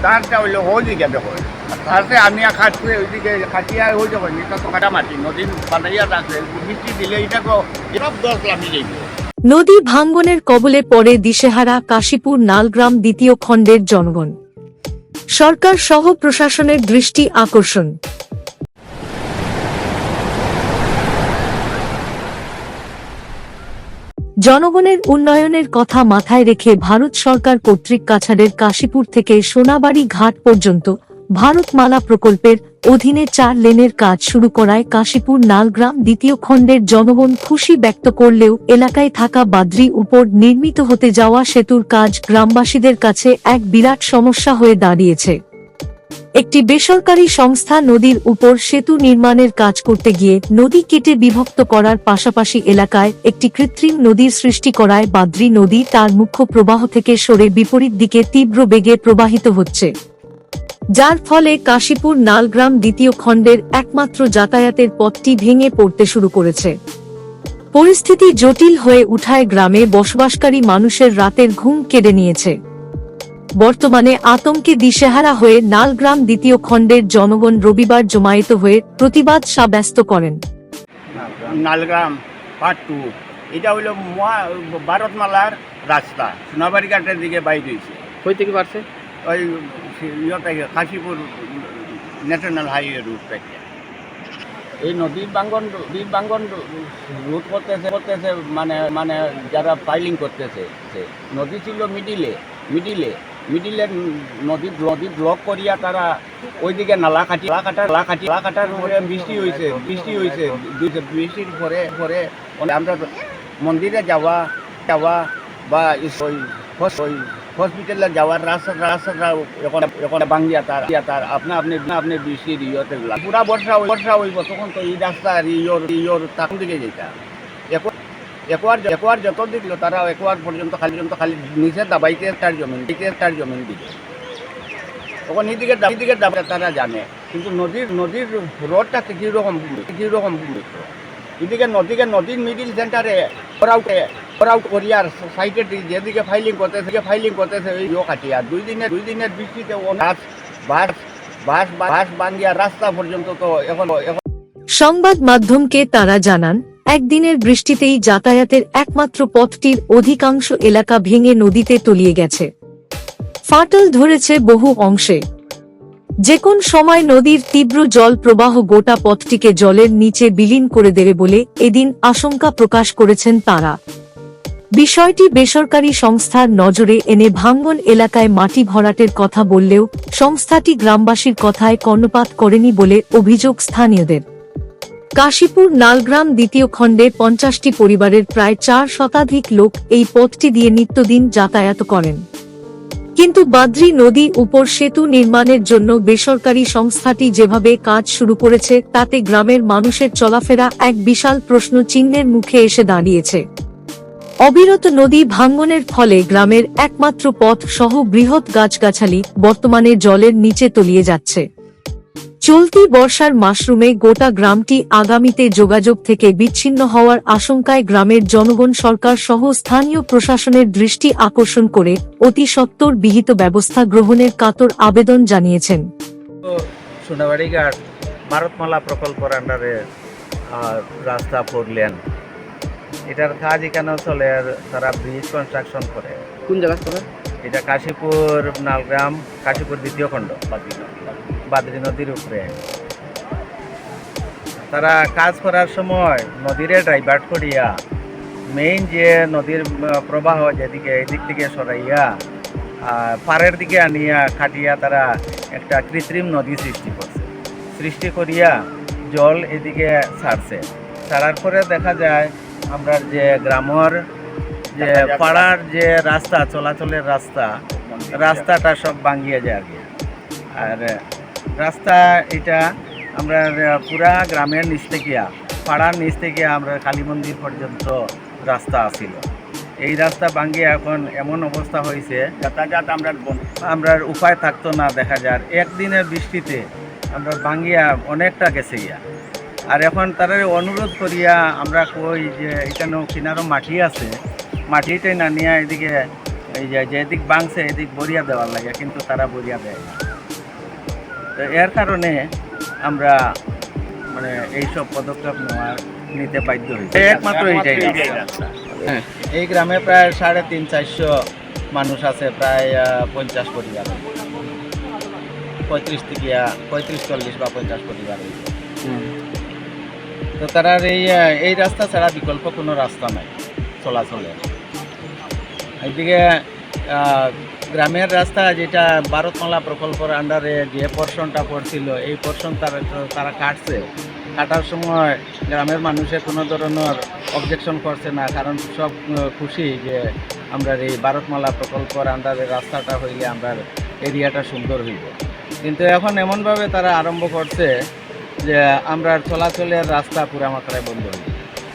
তারটা হইলো ওইদিকে দেখো তারতে আমি খাটছে ওইদিকে খাটিয়া হয়ে যাবো এটা তো কাটামাটি নদী বানাইয়া রাখছে বৃষ্টি দিলে এটাকে সব দশ লামি যাইব। নদী ভাঙ্গনের কবলে পড়ে দিশেহারা কাশীপুর নালগ্রাম দ্বিতীয় খণ্ডের জনগণ। সরকার সহ প্রশাসনের দৃষ্টি আকর্ষণ। জনগণের উন্নয়নের কথা মাথায় রেখে ভারত সরকার কর্তৃক কাছাড়ের কাশীপুর থেকে সোনাবাড়ি ঘাট পর্যন্ত ভারতমালা প্রকল্পের অধীনে 4 লেনের কাজ শুরু করায় কাশীপুর নালগ্রাম দ্বিতীয় খণ্ডের জনগণ খুশি ব্যক্ত করলেও এলাকায় থাকা বাদ্রি উপর নির্মিত হতে যাওয়া সেতুর কাজ গ্রামবাসীদের কাছে এক বিরাট সমস্যা হয়ে দাঁড়িয়েছে। একটি বেসরকারি সংস্থা নদীর উপর সেতু নির্মাণের কাজ করতে গিয়ে নদী কেটে বিভক্ত করার পাশাপাশি এলাকায় একটি কৃত্রিম নদীর সৃষ্টি করায় বাদ্রি নদী তার মুখ্য প্রবাহ থেকে সরে বিপরীত দিকে তীব্র বেগে প্রবাহিত হচ্ছে, যার ফলে কাশীপুর নালগ্রাম দ্বিতীয় খণ্ডের একমাত্র যাতায়াতের পথটি ভেঙে পড়তে শুরু করেছে। পরিস্থিতি জটিল হয়ে উঠায় গ্রামে বসবাসকারী মানুষের রাতের ঘুম কেড়ে নিয়েছে। বর্তমানে আতঙ্কে দিশেহারা হয়ে নালগ্রাম দ্বিতীয় খণ্ডের জনগণ রবিবার জমায়েত হয়ে প্রতিবাদ সাব্যস্ত করেন। নালগ্রাম পার্ট 2 এটা হইলো ভারতমালার রাস্তা সোনাবাড়ি ঘাটের দিকে বাইর হয়েছে। কই থেকে পারছে? ওই ইয়ে কাশীপুর ন্যাশনাল হাইওয়ে রুট থেকে এই নদীর বাঙ্গন রুট করতেছে মানে মানে যারা ফাইলিং করতেছে নদী ছিল মিডিলে নদী ব্লক করিয়া তারা ওইদিকে নালা কাটার পরে বৃষ্টি হয়েছে বৃষ্টির পরে আমরা মন্দিরে যাওয়া বা হসপিটালে যাওয়ার রাস্তাটা এখন ভাঙ্গিয়া তার আপনি বৃষ্টির ইয়েতে পুরা বর্ষা হইব তখন তো এই রাস্তা আর ইয়োর তার দিকে যেটা একোয়ার যত দিল তারা একোয়ার পর্যন্ত খালি নিচে দাবাইতে তার জমিন দিকে তখন এইদিকে দাবা তারা জানে, কিন্তু নদীর রোডটা কীরকম এদিকে নদীর মিডিল সেন্টারে আউট করিয়ার সাইডে যেদিকে ফাইলিং করতেছে ওই কাটিয়া দুই দিনের বৃষ্টিতে বাস বাঙ্গিয়া রাস্তা পর্যন্ত তো এখন। সংবাদ মাধ্যমকে তারা জানান, একদিনের বৃষ্টিতেই যাতায়াতের একমাত্র পথটির অধিকাংশ এলাকা ভেঙে নদীতে তলিয়ে গেছে, ফাটল ধরেছে বহু অংশে। যে কোন সময় নদীর তীব্র জল প্রবাহ গোটা পথটিকে জলের নিচে বিলীন করে দেবে বলে এদিন আশঙ্কা প্রকাশ করেছেন তারা। বিষয়টি বেসরকারি সংস্থার নজরে এনে ভাঙ্গন এলাকায় মাটি ভরাটের কথা বললেও সংস্থাটি গ্রামবাসীর কথায় কর্ণপাত করেনি বলে অভিযোগ স্থানীয়দের। কাশীপুর নালগ্রাম দ্বিতীয় খণ্ডে 50টি পরিবারের প্রায় 4 শতাধিক লোক এই পথটি দিয়ে নিত্যদিন যাতায়াত করেন, কিন্তু বাদ্রি নদী উপর সেতু নির্মাণের জন্য বেসরকারি সংস্থাটি যেভাবে কাজ শুরু করেছে তাতে গ্রামের মানুষের চলাফেরা এক বিশাল প্রশ্ন চিহ্নের মুখে এসে দাঁড়িয়েছে। অবিরত নদী ভাঙ্গনের ফলে গ্রামের একমাত্র পথ সহ বৃহৎ গাছগাছালি বর্তমানে জলের নিচে তলিয়ে যাচ্ছে। চলতি বর্ষার মাশরুমে গোটা গ্রামটি আগামীতে যোগাযোগ থেকে বিচ্ছিন্ন হওয়ার আশঙ্কায় গ্রামের জনগণ সরকার সহ স্থানীয় প্রশাসনের দৃষ্টি আকর্ষণ করে অতি সত্বর বিহিত ব্যবস্থা গ্রহণের কাতর আবেদন জানিয়েছেন। সোনাবাড়ি ঘাট ভারতমালা প্রকল্পের আন্ডারে রাস্তা 4 লেন, এটার কাজ এখানে চলে। আর তারা ব্রিজ কনস্ট্রাকশন করে। কোন জায়গা করে? এটা কাশীপুর নালগ্রাম কাশীপুর দ্বিতীয় খণ্ড বাদ্রি নদীর উপরে। তারা কাজ করার সময় নদীরে ডাইভার্ট করিয়া মেইন যে নদীর প্রবাহ যেদিকে এদিক থেকে সরাইয়া পাড়ের দিকে আনিয়া খাটিয়া তারা একটা কৃত্রিম নদী সৃষ্টি করিয়া জল এদিকে ছাড়ার পরে দেখা যায় আমরা যে গ্রামের যে পাড়ার যে রাস্তা চলাচলের রাস্তাটা সব ভাঙিয়ে যায় আর কি। আর রাস্তা এটা আমরা পুরা গ্রামের নিচ থেকে পাড়ার নিচ থেকে আমরা কালী মন্দির পর্যন্ত রাস্তা আছিল। এই রাস্তা ভাঙিয়ে এখন এমন অবস্থা হয়েছে যাতায়াত আমরা উপায় থাকতো না। দেখা যায় একদিনের বৃষ্টিতে আমরা ভাঙিয়া অনেকটা গেছে গিয়া। আর এখন তারা অনুরোধ করিয়া আমরা কই যে এখানেও কিনারও মাটি আছে, মাটিটাই না নিয়ে এদিকে এই যে যেদিক বাংছে এদিক বরিয়া দেওয়ার লাগে, কিন্তু তারা বরিয়া দেয় না। তো এর কারণে আমরা মানে এইসব পদক্ষেপ নিতে বাধ্য হয়েছি। একমাত্র এইটাই রাস্তা। হ্যাঁ, এই গ্রামে প্রায় 350-400 মানুষ আছে, প্রায় 50 পরিবার, 35-40 বা 50 পরিবার হয়েছে। তো তারা এই রাস্তা ছাড়া বিকল্প কোনো রাস্তা নাই চলাচলের। এইদিকে গ্রামের রাস্তা যেটা ভারতমালা প্রকল্পের আন্ডারে যে পোর্শনটা পড়ছিল, এই পোর্শন তারা কাটার সময় গ্রামের মানুষের কোনো ধরনের অবজেকশন করছে না, কারণ সব খুশি যে আমরা এই ভারতমালা প্রকল্পের আন্ডারে রাস্তাটা হইলে আমরা এরিয়াটা সুন্দর হইব। কিন্তু এখন এমনভাবে তারা আরম্ভ করছে যে আমরা চলাচলের রাস্তা পুরা মাত্রায় বন্ধ হইবে।